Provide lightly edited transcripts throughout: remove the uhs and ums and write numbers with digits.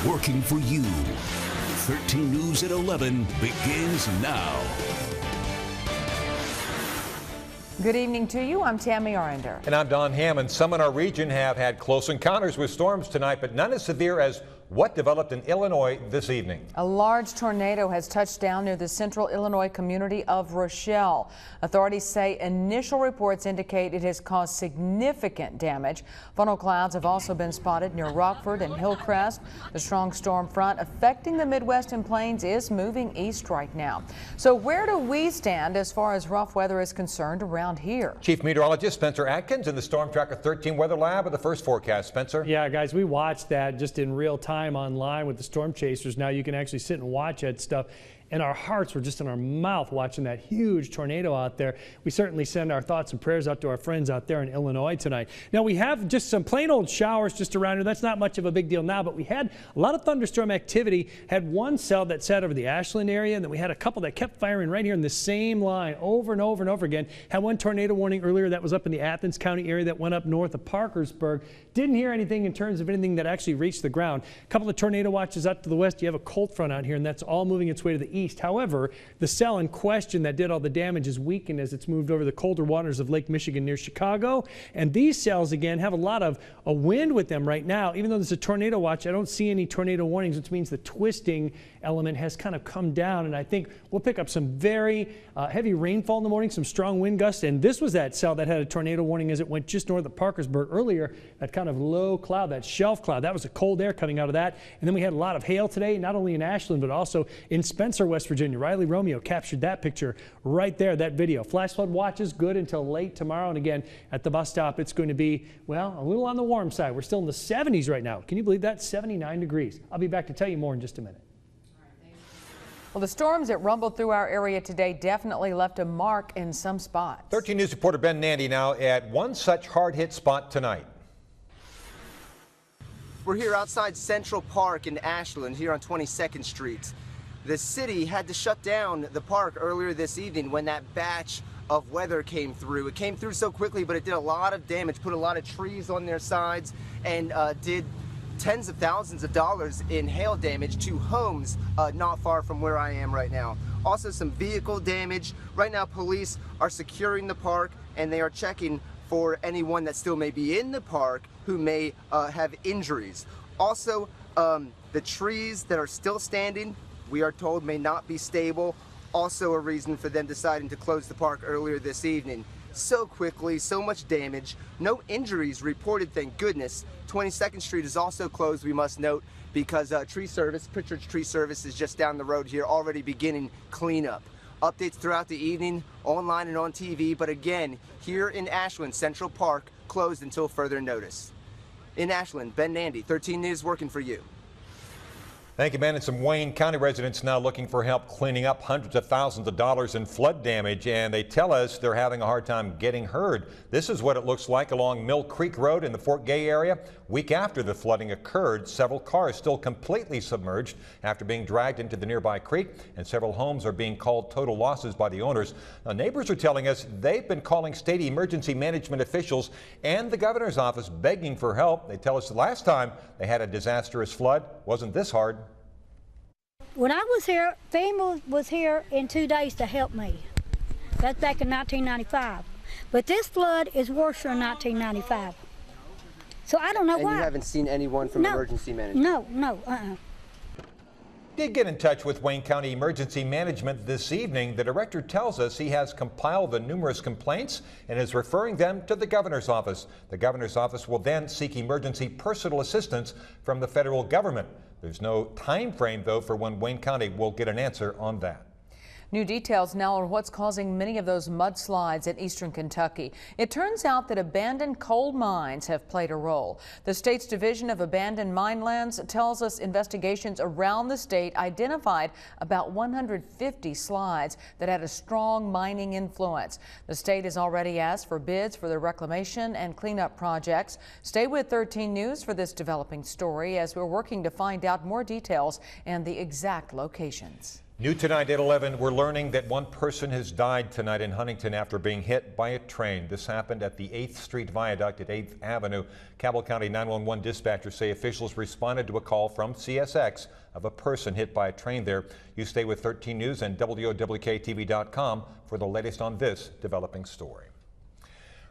working for you. 13 News at 11 begins now. Good evening to you. I'm Tammy Arender. And I'm Don Hammond. Some in our region have had close encounters with storms tonight, but none as severe as what developed in Illinois this evening. A large tornado has touched down near the central Illinois community of Rochelle. Authorities say initial reports indicate it has caused significant damage. Funnel clouds have also been spotted near Rockford and Hillcrest. The strong storm front affecting the Midwest and Plains is moving east right now. So where do we stand as far as rough weather is concerned around here? Chief Meteorologist Spencer Atkins in the Storm Tracker 13 Weather Lab with the first forecast. Spencer? Yeah, guys, we watched that just in real time online with the storm chasers. Now you can actually sit and watch that stuff, and our hearts were just in our mouth watching that huge tornado out there. We certainly send our thoughts and prayers out to our friends out there in Illinois tonight. Now we have just some plain old showers just around here. That's not much of a big deal now, but we had a lot of thunderstorm activity. Had one cell that sat over the Ashland area, and then we had a couple that kept firing right here in the same line over and over and over again. Had one tornado warning earlier that was up in the Athens County area that went up north of Parkersburg. Didn't hear anything in terms of anything that actually reached the ground. A couple of tornado watches up to the west. You have a cold front out here, and that's all moving its way to the east. However, the cell in question that did all the damage is weakened as it's moved over the colder waters of Lake Michigan near Chicago. And these cells, again, have a lot of a wind with them right now. Even though there's a tornado watch, I don't see any tornado warnings, which means the twisting element has kind of come down. And I think we'll pick up some very heavy rainfall in the morning, some strong wind gusts. And this was that cell that had a tornado warning as it went just north of Parkersburg earlier. That kind of low cloud, that shelf cloud, that was a cold air coming out of that. And then we had a lot of hail today, not only in Ashland, but also in Spencer, West Virginia. Riley Romeo captured that picture right there, that video. Flash flood watches good until late tomorrow. And again, at the bus stop, it's going to be, well, a little on the warm side. We're still in the 70s right now. Can you believe that? 79 degrees. I'll be back to tell you more in just a minute. Well, the storms that rumbled through our area today definitely left a mark in some spots. 13 News reporter Ben Nandy now at one such hard-hit spot tonight. We're here outside Central Park in Ashland here on 22nd Street. The city had to shut down the park earlier this evening when that batch of weather came through. It came through so quickly, but it did a lot of damage, put a lot of trees on their sides, and did tens of thousands of dollars in hail damage to homes not far from where I am right now. Also some vehicle damage. Right now police are securing the park and they are checking for anyone that still may be in the park who may have injuries. Also the trees that are still standing, we are told, may not be stable. Also a reason for them deciding to close the park earlier this evening. So quickly, so much damage. No injuries reported, thank goodness. 22nd Street is also closed, we must note, because Pritchard's Tree Service is just down the road here, already beginning cleanup. Updates throughout the evening, online and on TV, but again, here in Ashland, Central Park, closed until further notice. In Ashland, Ben Nandy, 13 News working for you. Thank you, Ben. And some Wayne County residents now looking for help cleaning up hundreds of thousands of dollars in flood damage, and they tell us they're having a hard time getting heard. This is what it looks like along Mill Creek Road in the Fort Gay area. Week after the flooding occurred, several cars still completely submerged after being dragged into the nearby creek, and several homes are being called total losses by the owners. Now, neighbors are telling us they've been calling state emergency management officials and the governor's office begging for help. They tell us the last time they had a disastrous flood wasn't this hard. When I was here, FEMA was here in 2 days to help me. That's back in 1995. But this flood is worse than 1995. So I don't know why. And you haven't seen anyone from emergency management? No. Did get in touch with Wayne County Emergency Management this evening. The director tells us he has compiled the numerous complaints and is referring them to the governor's office. The governor's office will then seek emergency personal assistance from the federal government. There's no time frame, though, for when Wayne County will get an answer on that. New details now on what's causing many of those mudslides in eastern Kentucky. It turns out that abandoned coal mines have played a role. The state's Division of Abandoned Mine Lands tells us investigations around the state identified about 150 slides that had a strong mining influence. The state has already asked for bids for the reclamation and cleanup projects. Stay with 13 News for this developing story as we're working to find out more details and the exact locations. New tonight at 11, we're learning that one person has died tonight in Huntington after being hit by a train. This happened at the 8th Street Viaduct at 8th Avenue. Cabell County 911 dispatchers say officials responded to a call from CSX of a person hit by a train there. You stay with 13 News and WOWK-TV.com for the latest on this developing story.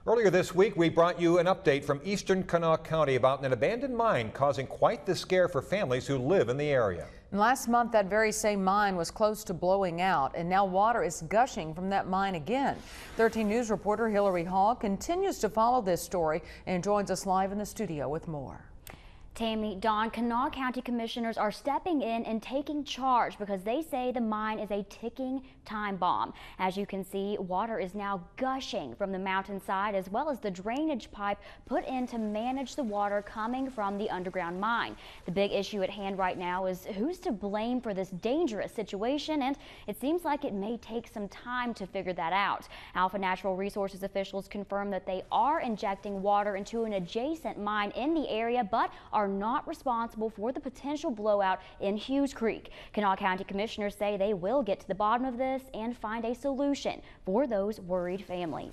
Earlier this week, we brought you an update from eastern Kanawha County about an abandoned mine causing quite the scare for families who live in the area. And last month, that very same mine was close to blowing out, and now water is gushing from that mine again. 13 News reporter Hillary Hall continues to follow this story and joins us live in the studio with more. Tammy, Don, Kanawha County commissioners are stepping in and taking charge because they say the mine is a ticking time bomb. As you can see, water is now gushing from the mountainside as well as the drainage pipe put in to manage the water coming from the underground mine. The big issue at hand right now is who's to blame for this dangerous situation, and it seems like it may take some time to figure that out. Alpha Natural Resources officials confirm that they are injecting water into an adjacent mine in the area, but are not responsible for the potential blowout in Hughes Creek. Kanawha County commissioners say they will get to the bottom of this and find a solution for those worried families.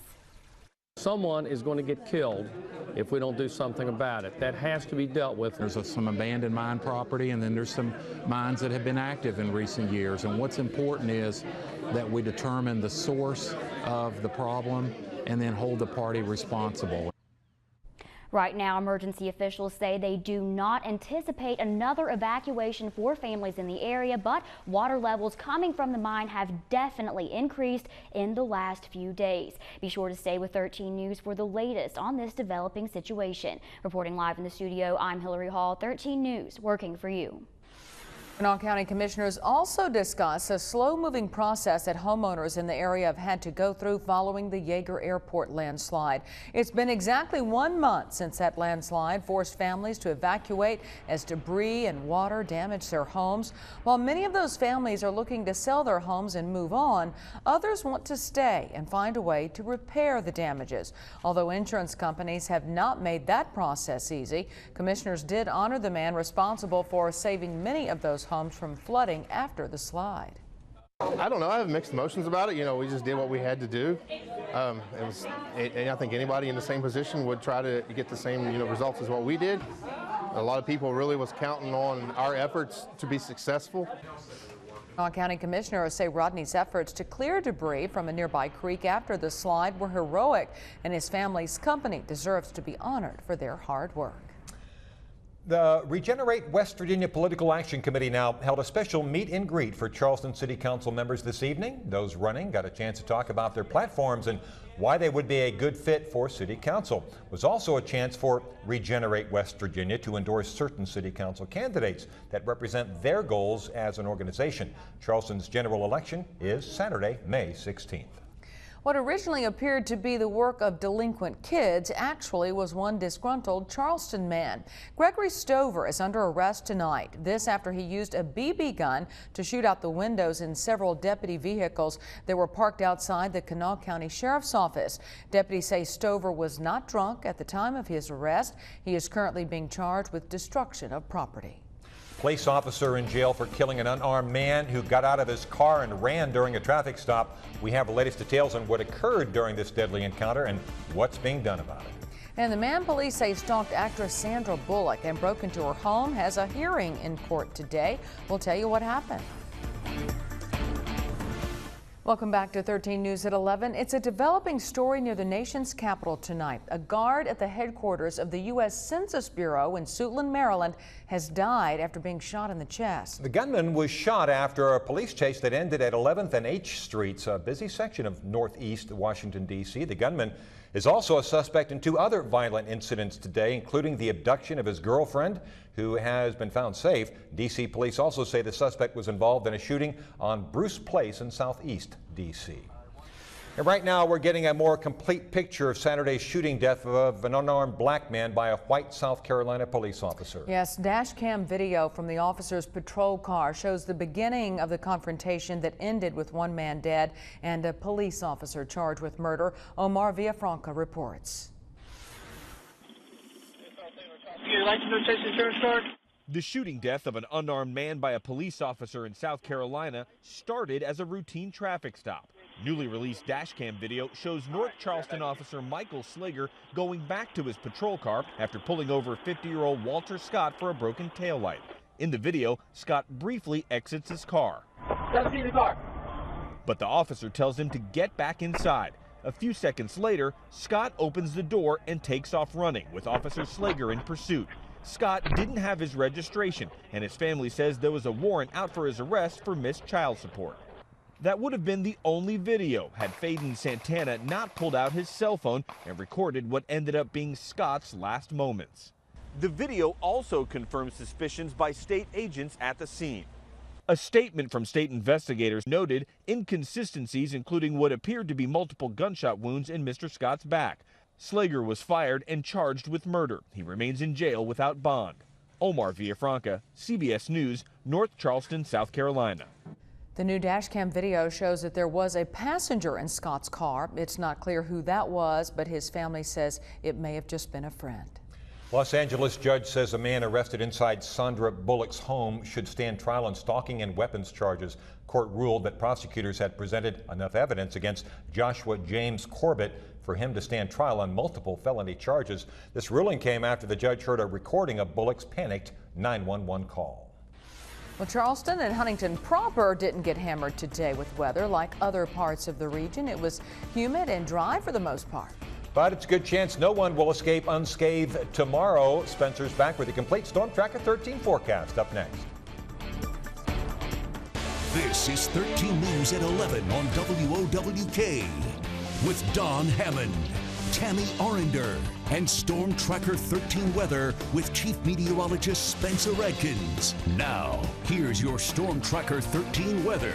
Someone is going to get killed if we don't do something about it. That has to be dealt with. There's some abandoned mine property, and then there's some mines that have been active in recent years. And what's important is that we determine the source of the problem and then hold the party responsible. Right now, emergency officials say they do not anticipate another evacuation for families in the area, but water levels coming from the mine have definitely increased in the last few days. Be sure to stay with 13 News for the latest on this developing situation. Reporting live in the studio, I'm Hillary Hall, 13 News, working for you. Kanawha County commissioners also discuss a slow-moving process that homeowners in the area have had to go through following the Yeager Airport landslide. It's been exactly 1 month since that landslide forced families to evacuate as debris and water damaged their homes. While many of those families are looking to sell their homes and move on, others want to stay and find a way to repair the damages. Although insurance companies have not made that process easy, commissioners did honor the man responsible for saving many of those homes from flooding after the slide. I don't know. I have mixed emotions about it. You know, we just did what we had to do. And I think anybody in the same position would try to get the same, results as what we did. A lot of people really was counting on our efforts to be successful. Kanawha County commissioners say Rodney's efforts to clear debris from a nearby creek after the slide were heroic, and his family's company deserves to be honored for their hard work. The Regenerate West Virginia Political Action Committee now held a special meet and greet for Charleston City Council members this evening. Those running got a chance to talk about their platforms and why they would be a good fit for City Council. It was also a chance for Regenerate West Virginia to endorse certain City Council candidates that represent their goals as an organization. Charleston's general election is Saturday, May 16th. What originally appeared to be the work of delinquent kids actually was one disgruntled Charleston man. Gregory Stover is under arrest tonight. This after he used a BB gun to shoot out the windows in several deputy vehicles that were parked outside the Kanawha County Sheriff's Office. Deputies say Stover was not drunk at the time of his arrest. He is currently being charged with destruction of property. Police officer in jail for killing an unarmed man who got out of his car and ran during a traffic stop. We have the latest details on what occurred during this deadly encounter and what's being done about it. And the man police say stalked actress Sandra Bullock and broke into her home has a hearing in court today. We'll tell you what happened. Welcome back to 13 News at 11. It's a developing story near the nation's capital tonight. A guard at the headquarters of the U.S. Census Bureau in Suitland, Maryland, has died after being shot in the chest. The gunman was shot after a police chase that ended at 11th and H Streets, a busy section of northeast Washington, D.C. The gunman is also a suspect in 2 other violent incidents today, including the abduction of his girlfriend, who has been found safe. D.C. police also say the suspect was involved in a shooting on Bruce Place in southeast D.C. And right now we're getting a more complete picture of Saturday's shooting death of an unarmed black man by a white South Carolina police officer. Yes, dash cam video from the officer's patrol car shows the beginning of the confrontation that ended with 1 man dead and a police officer charged with murder. Omar Villafranca reports. Your license registration insurance card? The shooting death of an unarmed man by a police officer in South Carolina started as a routine traffic stop. Newly released dashcam video shows North Charleston officer Michael Slager going back to his patrol car after pulling over 50-year-old Walter Scott for a broken taillight. In the video, Scott briefly exits his car. But the officer tells him to get back inside. A few seconds later, Scott opens the door and takes off running with Officer Slager in pursuit. Scott didn't have his registration, and his family says there was a warrant out for his arrest for missed child support. That would have been the only video had Faden Santana not pulled out his cell phone and recorded what ended up being Scott's last moments. The video also confirms suspicions by state agents at the scene. A statement from state investigators noted inconsistencies, including what appeared to be multiple gunshot wounds in Mr. Scott's back. Slager was fired and charged with murder. He remains in jail without bond. Omar Villafranca, CBS News, North Charleston, South Carolina. The new dashcam video shows that there was a passenger in Scott's car. It's not clear who that was, but his family says it may have just been a friend. Los Angeles judge says a man arrested inside Sandra Bullock's home should stand trial on stalking and weapons charges. Court ruled that prosecutors had presented enough evidence against Joshua James Corbett for him to stand trial on multiple felony charges. This ruling came after the judge heard a recording of Bullock's panicked 911 call. Well, Charleston and Huntington proper didn't get hammered today with weather like other parts of the region. It was humid and dry for the most part. But it's a good chance no one will escape unscathed tomorrow. Spencer's back with a complete Storm Tracker 13 forecast up next. This is 13 News at 11 on WOWK with Don Hammond, Tammy Arender, and Storm Tracker 13 weather with Chief Meteorologist Spencer Adkins. Now, here's your Storm Tracker 13 weather.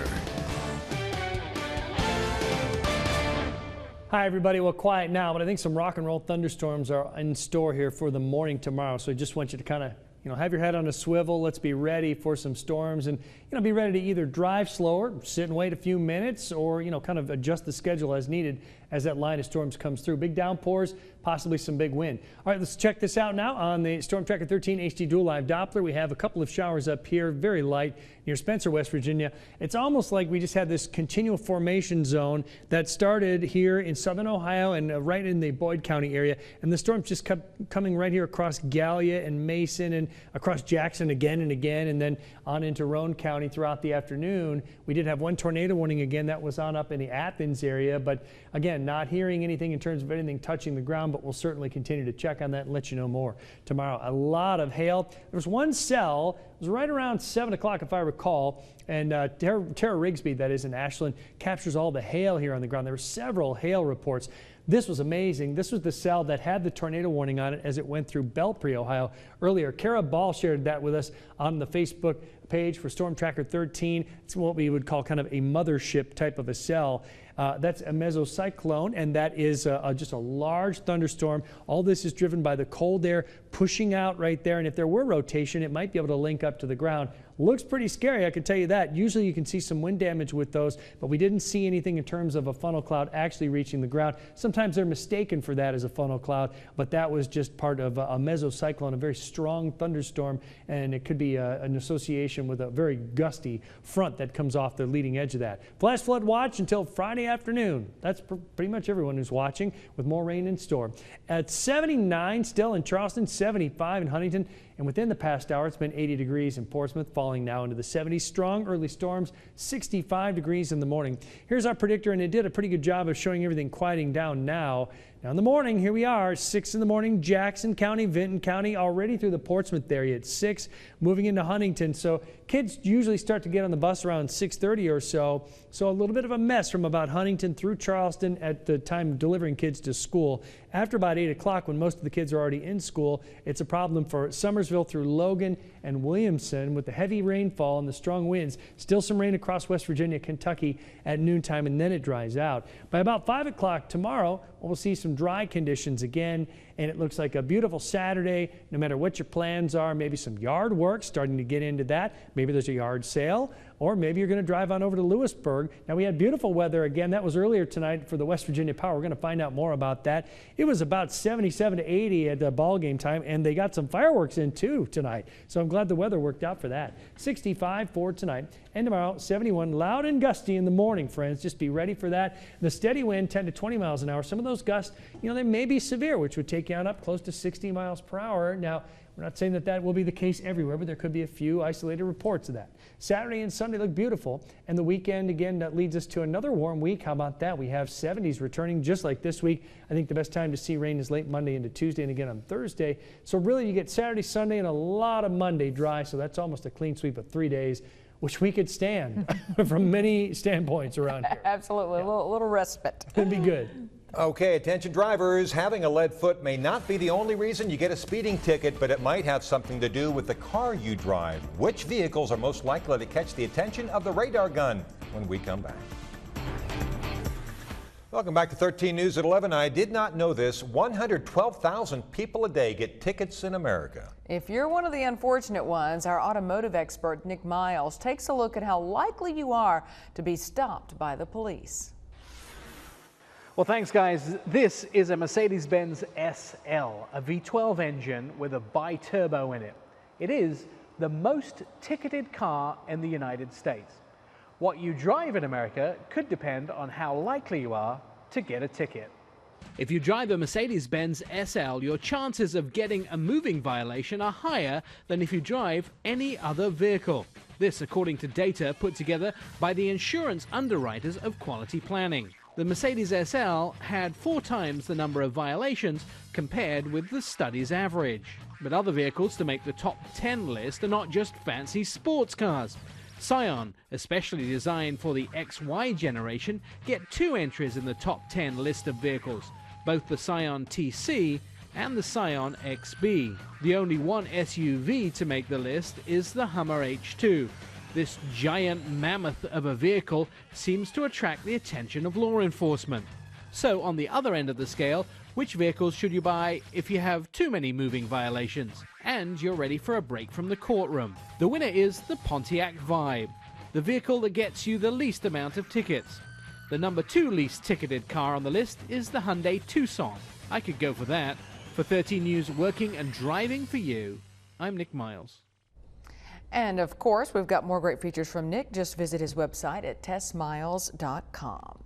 Hi everybody, well quiet now, but I think some rock and roll thunderstorms are in store here for the morning tomorrow. So I just want you to kind of, have your head on a swivel. Let's be ready for some storms and, be ready to either drive slower, sit and wait a few minutes, or, kind of adjust the schedule as needed as that line of storms comes through. Big downpours, possibly some big wind. All right, let's check this out now on the Storm Tracker 13 HD Dual Live Doppler. We have a couple of showers up here, very light, near Spencer, West Virginia. It's almost like we just had this continual formation zone that started here in southern Ohio and right in the Boyd County area. And the storms just kept coming right here across Gallia and Mason and across Jackson again and again, and then on into Roane County throughout the afternoon. We did have one tornado warning again that was on up in the Athens area, but again, not hearing anything in terms of anything touching the ground, but we'll certainly continue to check on that and let you know more tomorrow. A lot of hail. There was one cell, it was right around 7 o'clock if I recall, and Tara Rigsby, that is in Ashland, captures all the hail here on the ground. There were several hail reports. This was amazing. This was the cell that had the tornado warning on it as it went through Belpre, Ohio earlier. Kara Ball shared that with us on the Facebook page for Storm Tracker 13. It's what we would call kind of a mothership type of a cell. That's a mesocyclone, and that is just a large thunderstorm. All this is driven by the cold air pushing out right there, and if there were rotation, it might be able to link up to the ground. Looks pretty scary, I can tell you that. Usually you can see some wind damage with those, but we didn't see anything in terms of a funnel cloud actually reaching the ground. Sometimes they're mistaken for that as a funnel cloud, but that was just part of a mesocyclone, a very strong thunderstorm, and it could be an association with a very gusty front that comes off the leading edge of that. Flash flood watch until Friday afternoon. That's pretty much everyone who's watching, with more rain in store. At 79 still in Charleston, 75 in Huntington, and within the past hour, it's been 80 degrees in Portsmouth, falling now into the 70s. Strong early storms, 65 degrees in the morning. Here's our predictor, and it did a pretty good job of showing everything quieting down now. Now in the morning, here we are, 6 in the morning, Jackson County, Vinton County, already through the Portsmouth area at 6, moving into Huntington. So kids usually start to get on the bus around 6:30 or so. So a little bit of a mess from about Huntington through Charleston at the time of delivering kids to school. After about 8 o'clock, when most of the kids are already in school, it's a problem for Summersville through Logan and Williamson with the heavy rainfall and the strong winds. Still some rain across West Virginia, Kentucky at noontime, and then it dries out. By about 5 o'clock tomorrow, we'll see some dry conditions again, and it looks like a beautiful Saturday, no matter what your plans are. Maybe some yard work, starting to get into that. Maybe there's a yard sale, or maybe you're going to drive on over to Lewisburg. Now, we had beautiful weather again. That was earlier tonight for the West Virginia Power. We're going to find out more about that. It was about 77 to 80 at the ball game time, and they got some fireworks in too tonight. So I'm glad the weather worked out for that. 65 for tonight, and tomorrow 71, loud and gusty in the morning, friends. Just be ready for that. The steady wind, 10 to 20 miles an hour. Some of those gusts, they may be severe, which would take you on up close to 60 miles per hour. Now, we're not saying that that will be the case everywhere, but there could be a few isolated reports of that. Saturday and Sunday look beautiful, and the weekend, again, that leads us to another warm week. How about that? We have 70s returning just like this week. I think the best time to see rain is late Monday into Tuesday and again on Thursday. So really, you get Saturday, Sunday, and a lot of Monday dry, so that's almost a clean sweep of 3 days, which we could stand from many standpoints around here. Absolutely, yeah. a little respite. It'd be good. Okay, attention drivers, having a lead foot may not be the only reason you get a speeding ticket, but it might have something to do with the car you drive. Which vehicles are most likely to catch the attention of the radar gun when we come back? Welcome back to 13 News at 11. I did not know this. 112,000 people a day get tickets in America. If you're one of the unfortunate ones, our automotive expert Nick Miles takes a look at how likely you are to be stopped by the police. Well, thanks, guys. This is a Mercedes-Benz SL, a V12 engine with a bi-turbo in it. It is the most ticketed car in the United States. What you drive in America could depend on how likely you are to get a ticket. If you drive a Mercedes-Benz SL, your chances of getting a moving violation are higher than if you drive any other vehicle. This, according to data put together by the insurance underwriters of Quality Planning. The Mercedes SL had 4 times the number of violations compared with the study's average. But other vehicles to make the top 10 list are not just fancy sports cars. Scion, especially designed for the XY generation, get 2 entries in the top 10 list of vehicles, both the Scion TC and the Scion XB. The only one SUV to make the list is the Hummer H2. This giant mammoth of a vehicle seems to attract the attention of law enforcement. So, on the other end of the scale, which vehicles should you buy if you have too many moving violations and you're ready for a break from the courtroom? The winner is the Pontiac Vibe, the vehicle that gets you the least amount of tickets. The number 2 least ticketed car on the list is the Hyundai Tucson. I could go for that. For 13 News, working and driving for you, I'm Nick Miles. And of course, we've got more great features from Nick. Just visit his website at tessmiles.com.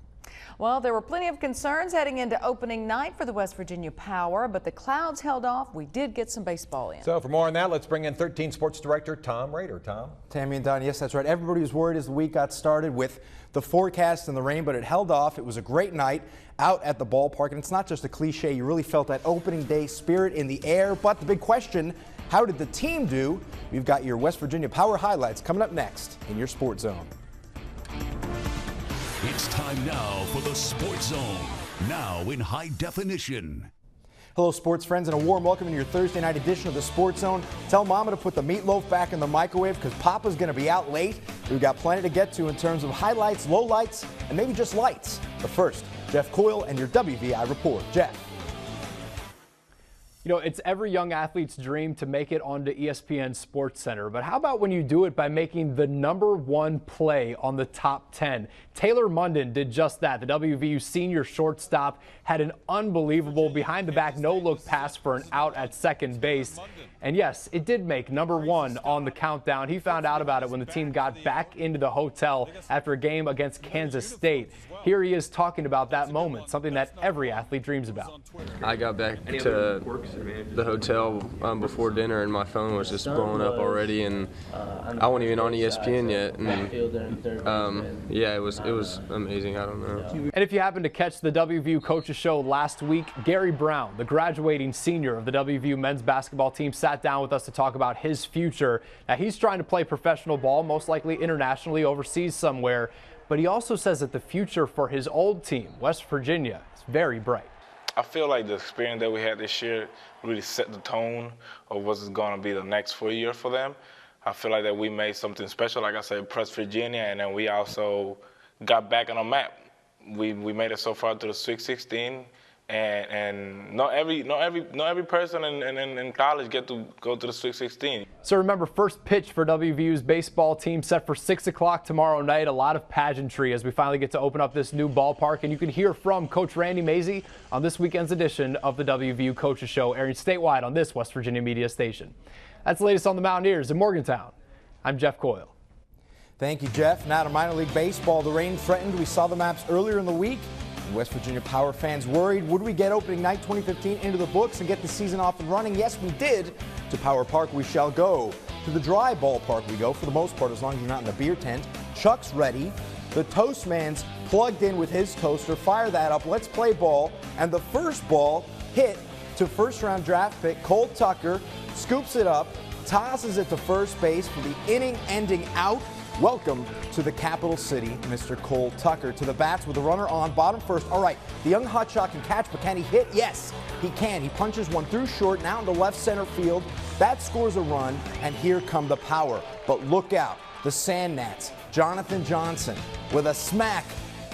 Well, there were plenty of concerns heading into opening night for the West Virginia Power, but the clouds held off. We did get some baseball in. So for more on that, let's bring in 13 Sports Director Tom Rader. Tom? Tammy and Don, yes, that's right. Everybody was worried as the week got started with the forecast and the rain, but it held off. It was a great night out at the ballpark, and it's not just a cliche. You really felt that opening day spirit in the air, but the big question, how did the team do? We've got your West Virginia Power highlights coming up next in your Sports Zone. It's time now for the Sports Zone, now in high definition. Hello, sports friends, and a warm welcome in your Thursday night edition of the Sports Zone. Tell Mama to put the meatloaf back in the microwave because Papa's going to be out late. We've got plenty to get to in terms of highlights, lowlights, and maybe just lights. But first, Jeff Coyle and your WVI report. Jeff. You know, it's every young athlete's dream to make it onto ESPN Sports Center, but how about when you do it by making the #1 play on the top 10? Taylor Munden did just that. The WVU senior shortstop had an unbelievable behind-the-back no-look pass for an out at second base. And yes, it did make #1 on the countdown. He found out about it when the team got back into the hotel after a game against Kansas State. Here he is talking about that moment, something that every athlete dreams about. I got back to the hotel before dinner and my phone was just blowing up already, and I wasn't even on ESPN yet. And yeah, it was amazing. I don't know. And if you happened to catch the WVU Coaches Show last week, Gary Brown, the graduating senior of the WVU men's basketball team, sat down with us to talk about his future. Now, he's trying to play professional ball, most likely internationally, overseas somewhere. But he also says that the future for his old team, West Virginia, is very bright. I feel like the experience that we had this year really set the tone of what's going to be the next 4 years for them. I feel like that we made something special, like I said, West Virginia, and then we also got back on the map. We made it so far to the Sweet 16, and not every person in college get to go to the Sweet 16. So remember, first pitch for WVU's baseball team set for 6 o'clock tomorrow night. A lot of pageantry as we finally get to open up this new ballpark, and you can hear from Coach Randy Mazey on this weekend's edition of the WVU Coaches Show, airing statewide on this West Virginia media station. That's the latest on the Mountaineers in Morgantown. I'm Jeff Coyle. Thank you, Jeff. Now to minor league baseball. The rain threatened. We saw the maps earlier in the week. West Virginia Power fans worried. Would we get opening night 2015 into the books and get the season off and running? Yes, we did. To Power Park we shall go. To the dry ballpark we go, for the most part, as long as you're not in the beer tent. Chuck's ready. The Toast Man's plugged in with his toaster. Fire that up. Let's play ball. And the first ball hit to first-round draft pick Cole Tucker. Scoops it up. Tosses it to first base for the inning-ending out. Welcome to the capital city, Mr. Cole Tucker. To the bats with a runner on, bottom first. All right, the young hotshot can catch, but can he hit? Yes, he can. He punches one through short and out into left center field. That scores a run, and here come the Power. But look out, the Sand Gnats. Jonathan Johnson with a smack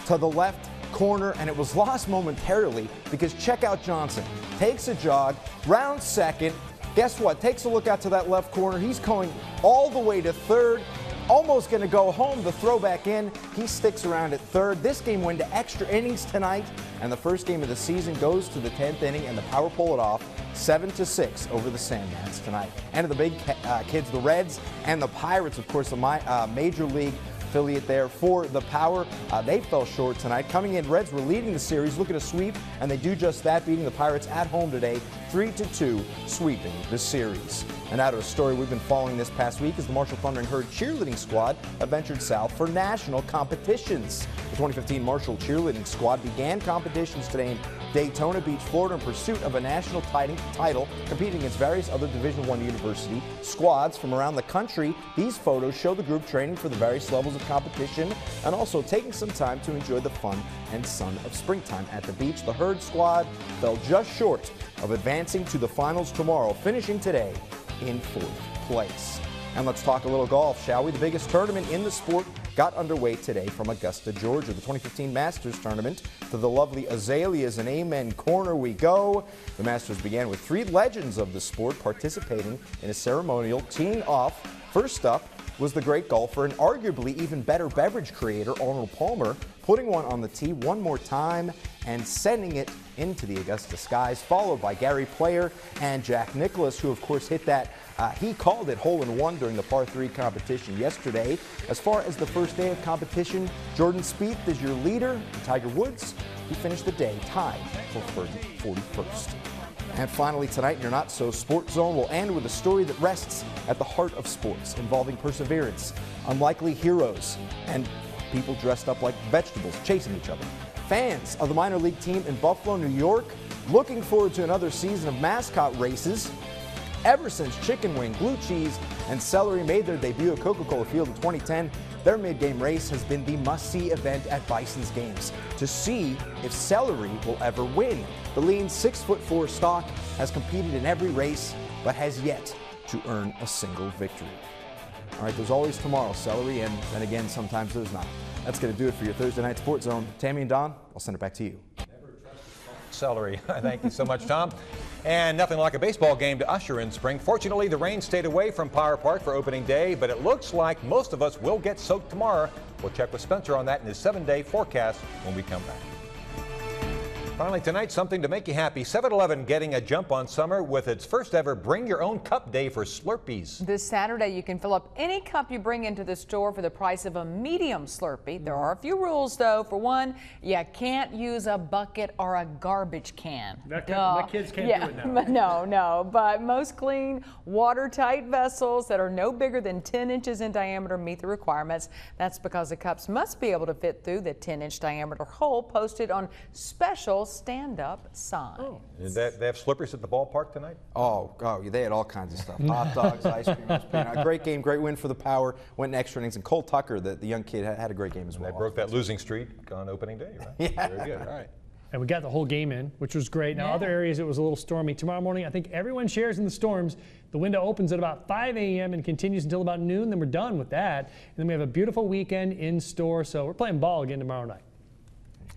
to the left corner, and it was lost momentarily because check out Johnson. Takes a jog, round second. Guess what? Takes a look out to that left corner. He's going all the way to third. Almost going to go home. The throw back in. He sticks around at third. This game went to extra innings tonight, and the first game of the season goes to the 10th inning, and the Power pull it off 7-6 over the Sandmans tonight. And to the big kids, the Reds and the Pirates, of course, the Major League affiliate there for the Power. They fell short tonight. Coming in, Reds were leading the series, looking to sweep, and they do just that, beating the Pirates at home today, 3-2, sweeping the series. And out of a story we've been following this past week is the Marshall Thundering Herd cheerleading squad have ventured south for national competitions. The 2015 Marshall cheerleading squad began competitions today in Daytona Beach, Florida, in pursuit of a national title, competing against various other Division I university squads from around the country. These photos show the group training for the various levels of competition and also taking some time to enjoy the fun and sun of springtime at the beach. The Herd squad fell just short of advancing to the finals tomorrow, finishing today in 4th place. And let's talk a little golf, shall we? The biggest tournament in the sport got underway today from Augusta, Georgia. The 2015 Masters Tournament. To the lovely Azaleas and Amen Corner we go. The Masters began with 3 legends of the sport participating in a ceremonial. Teeing off, first up was the great golfer and arguably even better beverage creator Arnold Palmer, putting one on the tee one more time and sending it into the Augusta skies, followed by Gary Player and Jack Nicklaus, who of course hit that, he called it hole-in-one during the par 3 competition yesterday. As far as the first day of competition, Jordan Spieth is your leader, and Tiger Woods, he finished the day tied for 41st. And finally tonight, in your Not So Sports Zone, we'll end with a story that rests at the heart of sports, involving perseverance, unlikely heroes, and people dressed up like vegetables chasing each other. Fans of the minor league team in Buffalo, New York, looking forward to another season of mascot races. Ever since chicken wing, blue cheese, and celery made their debut at Coca-Cola Field in 2010, their mid-game race has been the must-see event at Bison's games to see if celery will ever win. The lean 6'4" stock has competed in every race, but has yet to earn a single victory. All right, there's always tomorrow, celery, and then again, sometimes there's not. That's going to do it for your Thursday Night Sports Zone. Tammy and Don, I'll send it back to you. Celery. Thank you so much, Tom. And nothing like a baseball game to usher in spring. Fortunately, the rain stayed away from Power Park for opening day, but it looks like most of us will get soaked tomorrow. We'll check with Spencer on that in his 7-day forecast when we come back. Finally tonight, something to make you happy. 7-Eleven getting a jump on summer with its first ever Bring Your Own Cup Day for Slurpees. This Saturday, you can fill up any cup you bring into the store for the price of a medium Slurpee. There are a few rules, though. For one, you can't use a bucket or a garbage can. My kids can't do it now. No. But most clean, watertight vessels that are no bigger than 10 inches in diameter meet the requirements. That's because the cups must be able to fit through the 10-inch diameter hole posted on special stand-up signs. Oh. They have Slurpees at the ballpark tonight? Oh, they had all kinds of stuff. Hot dogs, ice cream. Great game, great win for the Power. Went in extra innings, and Cole Tucker, the young kid, had a great game as well. They broke that losing streak on opening day, right? Yeah. Very good. All right. And we got the whole game in, which was great. Now, other areas it was a little stormy. Tomorrow morning, I think everyone shares in the storms. The window opens at about 5 a.m. and continues until about noon. Then we're done with that. And then we have a beautiful weekend in store. So we're playing ball again tomorrow night.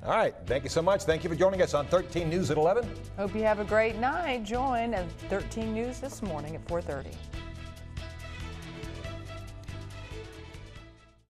All right. Thank you so much. Thank you for joining us on 13 News at 11. Hope you have a great night. Join at 13 News this morning at 4:30.